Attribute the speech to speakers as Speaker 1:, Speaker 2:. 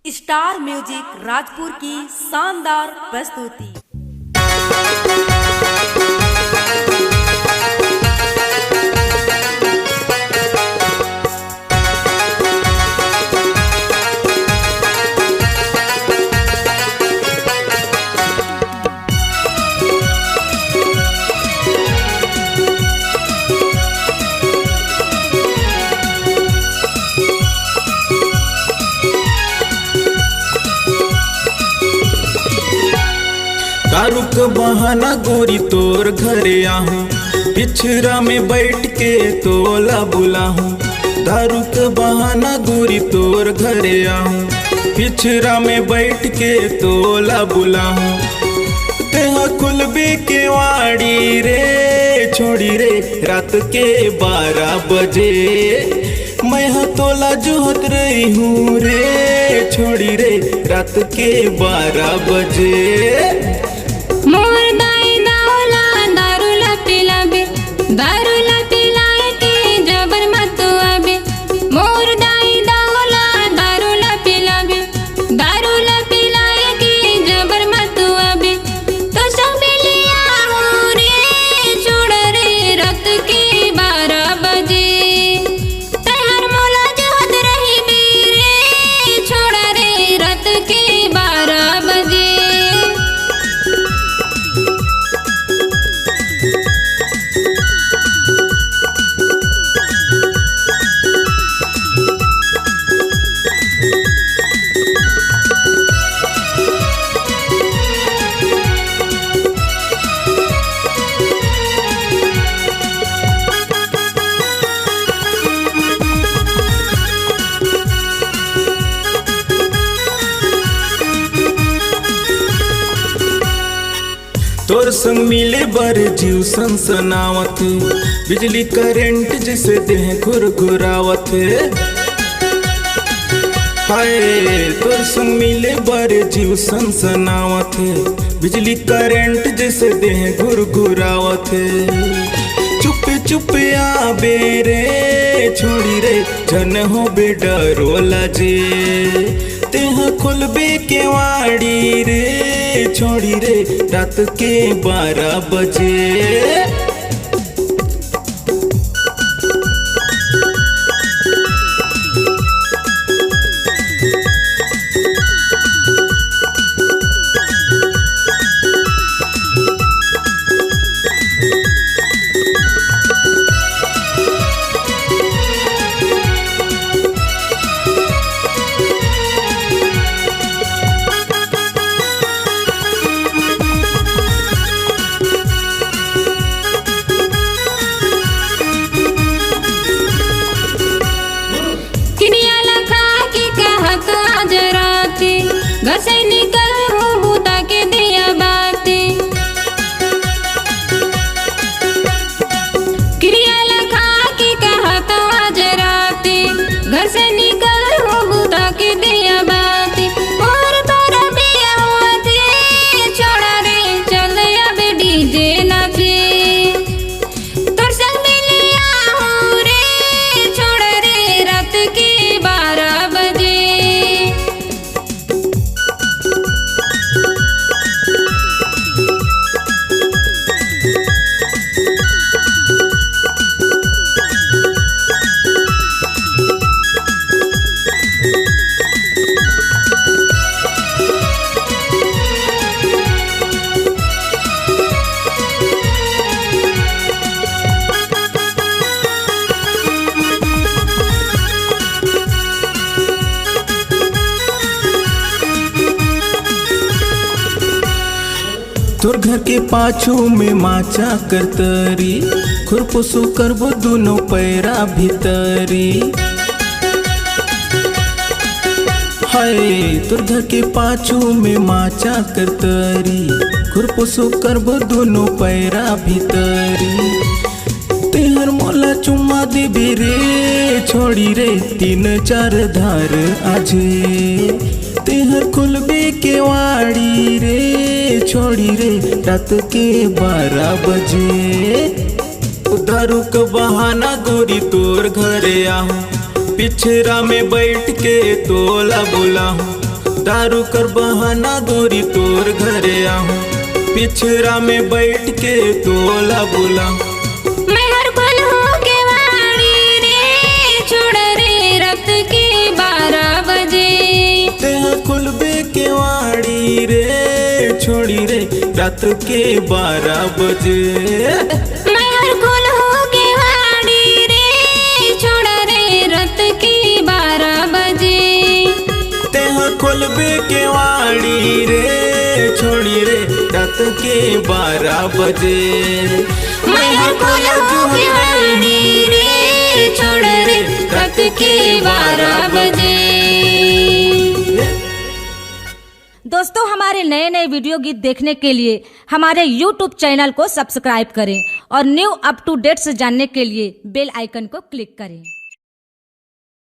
Speaker 1: Star music Rajpur की शानदार प्रस्तुति।
Speaker 2: दारू का बहाना गोरी तोर घरे आहूँ, पिछरा में बैठ के तोला बुलाहूँ। दारू का बहाना गोरी तोर घरे आहूँ, पिछरा में बैठ के तोला बुलाहूँ। तेहा कुलबी के वाड़ी रे छोड़ी रे रात के 12 बजे, मैं हाँ तोला जोहत रही हूँ रे छोड़ी रे रात के 12 बजे।
Speaker 3: मोर दाई दाओला दारूला पिलाबे, दारूला पिलाए के जबर मत आबे। मोर दाई दाओला दारूला पिलाबे, दारूला पिलाए के जबर मत आबे। तो सब लिया हो रे छोड़ रे रात के 12 बजे। तैयार मोला जोहत रही रे छोड़ रे रात के 12 बजे।
Speaker 2: तोर संग मिले बर जीव सनसनावत, बिजली करंट जैसे देह घुरघुरावत। हाय तोर संग मिले बर जीव सनसनावत, बिजली करंट जैसे देह घुरघुरावत। चुप चुप आबे रे छोड़ी रे जन हो बे डरोला जे। तेहा खुलबे के वाड़ी रे छोड़ी रे रात के 12 बजे।
Speaker 3: घर से निकल हूँ बूता के दिया बाती, क्रिया लखा की कहा तो आज राती। घर से निकल हूँ बूता के दिया बाती। और तोरा बिया हुआ थे छोड़ा रे चल अब डीजे नाचे। तोर संग मिलिया हूँ रे छोड़ रे रात के 12 बजे।
Speaker 2: तोर घर के पाछू में माचा करतरी, खुरपुसु करबो दोनों पैरा भीतरी। हाय तोर घर के पाछू में माचा करतरी, खुरपुसु करबो दोनों पैरा भीतरी। तेहर मोला चुम्मा देबे रे छोड़ी रे 3-4 धार आजे। तेहर खुलबे के वाड़ी रे छोड़ी रे रात के 12 बजे। दारू का बहाना गोरी तोर घरे आहूँ, पिछरा में बैठ के तोला बुलाहूँ। दारू कर बहाना गोरी तोर घरे आहूँ, पिछरा में बैठ के तोला बुलाऊं।
Speaker 3: मैं हर पल हो के वाड़ी रे, छोड़ रे रात के 12 बजे।
Speaker 2: तेहा खुलबे के वाड़ी रे, छोड़ी रे रात के 12 बजे।
Speaker 3: मैं हर पल हो के वाड़ी रे, छोड़ रे रात के 12 बजे।
Speaker 2: तेहा खुलबे के वाड़ी रे, छोड़ी रे रात के 12 बजे।
Speaker 3: मैं हर पल हो के वाड़ी रे, छोड़ रे रात के 12 बजे।
Speaker 1: दोस्तों, हमारे नए नए वीडियो गीत देखने के लिए हमारे YouTube चैनल को सब्सक्राइब करें और न्यू अप टू डेट से जानने के लिए बेल आइकन को क्लिक करें।